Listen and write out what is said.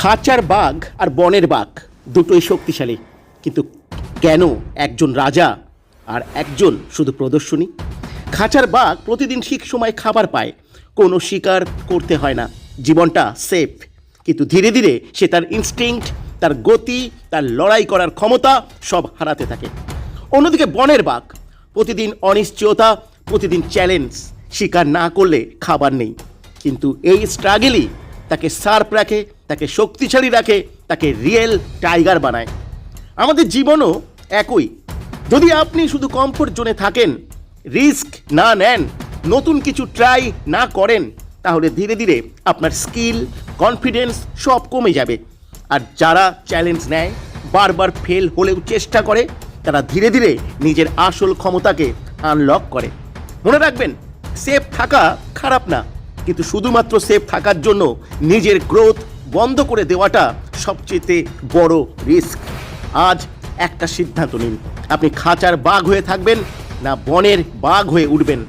খাঁচার বাঘ আর বনের বাঘ দুটোই শক্তিশালী, কিন্তু কেন একজন রাজা আর একজন শুধু প্রদর্শনী? খাঁচার বাঘ প্রতিদিন ঠিক সময় খাবার পায়, কোনো শিকার করতে হয় না, জীবনটা সেফ। কিন্তু ধীরে ধীরে সে তার ইনস্টিংক্ট, তার গতি, তার লড়াই করার ক্ষমতা সব হারাতে থাকে। অন্যদিকে বনের বাঘ প্রতিদিন অনিশ্চয়তা, প্রতিদিন চ্যালেঞ্জ, শিকার না করলে খাবার নেই। কিন্তু এই স্ট্রাগলই তাকে শার্প রাখে, তাকে শক্তিশালী রাখে, তাকে রিয়েল টাইগার বানায়। আমাদের জীবনও একই। যদি আপনি শুধু কমফোর্ট জোনে থাকেন, রিস্ক না নেন, নতুন কিছু ট্রাই না করেন, তাহলে ধীরে ধীরে আপনার স্কিল, কনফিডেন্স সব কমে যাবে। আর যারা চ্যালেঞ্জ নেয়, বারবার ফেল হলেও চেষ্টা করে, তারা ধীরে ধীরে নিজের আসল ক্ষমতাকে আনলক করে। মনে রাখবেন, সেফ থাকা খারাপ না, কিন্তু শুধুমাত্র সেফ থাকার জন্য নিজের গ্রোথ বন্ধ করে দেওয়াটা সবচেয়ে বড় রিস্ক। আজ একটা সিদ্ধান্ত নিন, আপনি খাঁচার বাঘ হয়ে থাকবেন না বনের বাঘ হয়ে উঠবেন।